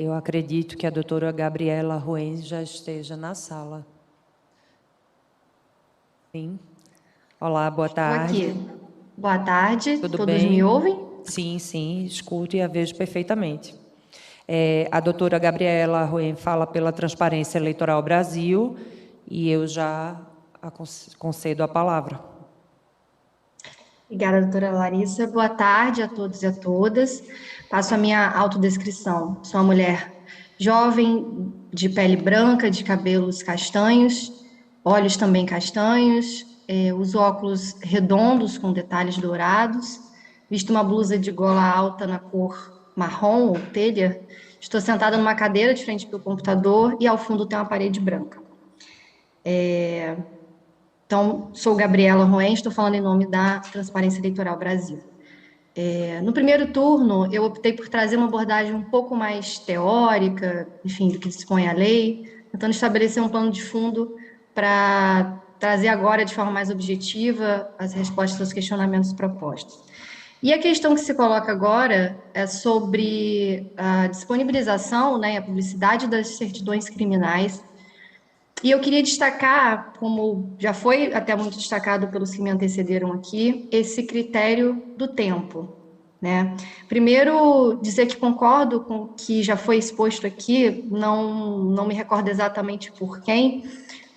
Eu acredito que a doutora Gabriela Ruens já esteja na sala. Sim. Olá, boa Estou tarde. aqui. Boa tarde, Tudo todos bem? me ouvem? Sim, escuto e a vejo perfeitamente. A doutora Gabriela Ruens fala pela Transparência Eleitoral Brasil e eu já concedo a palavra. Obrigada, doutora Larissa. Boa tarde a todos e a todas. Passo a minha autodescrição. Sou uma mulher jovem, de pele branca, de cabelos castanhos, olhos também castanhos, uso óculos redondos com detalhes dourados, visto uma blusa de gola alta na cor marrom ou telha. Estou sentada numa cadeira de frente para o computador e ao fundo tem uma parede branca. Então, sou Gabriela Roen, estou falando em nome da Transparência Eleitoral Brasil. No primeiro turno, eu optei por trazer uma abordagem um pouco mais teórica, enfim, do que dispõe a lei, tentando estabelecer um plano de fundo para trazer agora, de forma mais objetiva, as respostas aos questionamentos propostos. E a questão que se coloca agora é sobre a disponibilização, né, a publicidade das certidões criminais. E eu queria destacar, como já foi até muito destacado pelos que me antecederam aqui, esse critério do tempo, né? Primeiro, dizer que concordo com o que já foi exposto aqui, não me recordo exatamente por quem,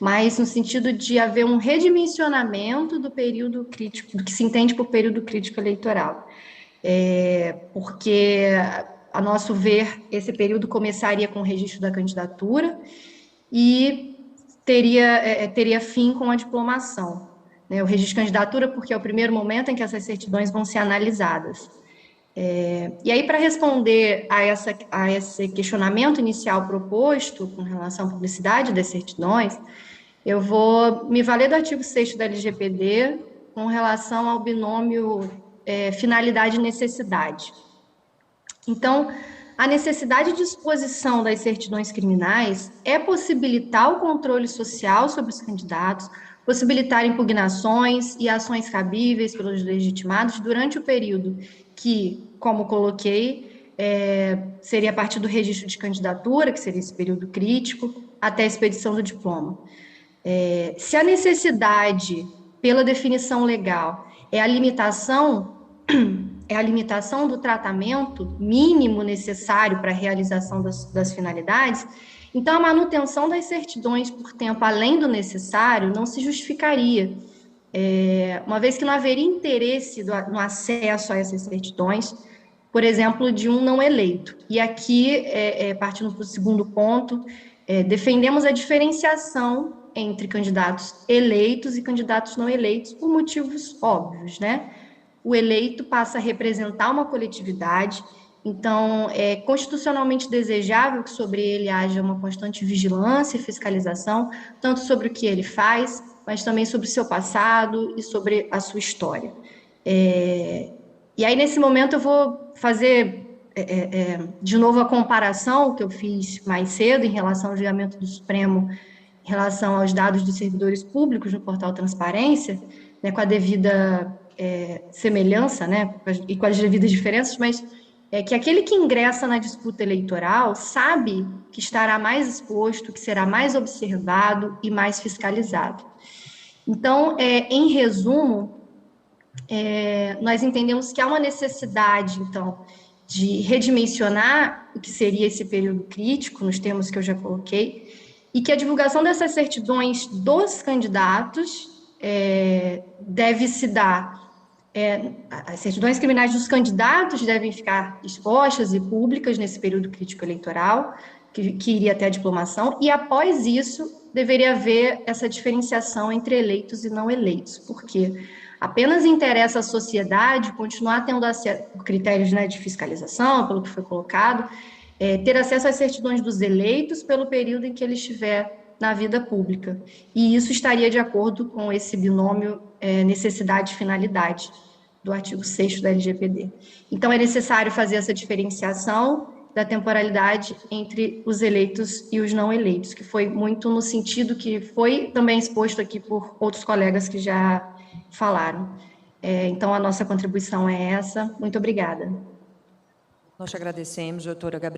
mas no sentido de haver um redimensionamento do período crítico, do que se entende por período crítico eleitoral. Porque, a nosso ver, esse período começaria com o registro da candidatura e teria fim com a diplomação. Né? O registro de candidatura, porque é o primeiro momento em que essas certidões vão ser analisadas. E aí, para responder a esse questionamento inicial proposto com relação à publicidade das certidões, eu vou me valer do artigo 6º da LGPD com relação ao binômio finalidade e necessidade. Então, a necessidade de exposição das certidões criminais é possibilitar o controle social sobre os candidatos, possibilitar impugnações e ações cabíveis pelos legitimados durante o período que, como coloquei, seria a partir do registro de candidatura, que seria esse período crítico, até a expedição do diploma. Se a necessidade, pela definição legal, é a limitação do tratamento mínimo necessário para a realização das finalidades, então a manutenção das certidões por tempo além do necessário não se justificaria, uma vez que não haveria interesse no acesso a essas certidões, por exemplo, de um não eleito. E aqui, partindo para o segundo ponto, defendemos a diferenciação entre candidatos eleitos e candidatos não eleitos por motivos óbvios, né? O eleito passa a representar uma coletividade, então é constitucionalmente desejável que sobre ele haja uma constante vigilância e fiscalização, tanto sobre o que ele faz, mas também sobre o seu passado e sobre a sua história. E aí, nesse momento, eu vou fazer de novo a comparação que eu fiz mais cedo em relação ao julgamento do Supremo em relação aos dados dos servidores públicos no portal Transparência, né, com a devida semelhança, né, e com as devidas diferenças, mas que aquele que ingressa na disputa eleitoral sabe que estará mais exposto, que será mais observado e mais fiscalizado. Então, em resumo, nós entendemos que há uma necessidade, então, de redimensionar o que seria esse período crítico, nos termos que eu já coloquei, e que a divulgação dessas certidões dos candidatos deve se dar. As certidões criminais dos candidatos devem ficar expostas e públicas nesse período crítico eleitoral, que iria até a diplomação, e após isso deveria haver essa diferenciação entre eleitos e não eleitos, porque apenas interessa à sociedade continuar tendo critérios, né, de fiscalização, pelo que foi colocado, ter acesso às certidões dos eleitos pelo período em que ele estiver na vida pública. E isso estaria de acordo com esse binômio necessidade e finalidade do artigo 6º da LGPD. Então, é necessário fazer essa diferenciação da temporalidade entre os eleitos e os não eleitos, que foi muito no sentido que foi também exposto aqui por outros colegas que já falaram. Então, a nossa contribuição é essa. Muito obrigada. Nós te agradecemos, doutora Gabriela.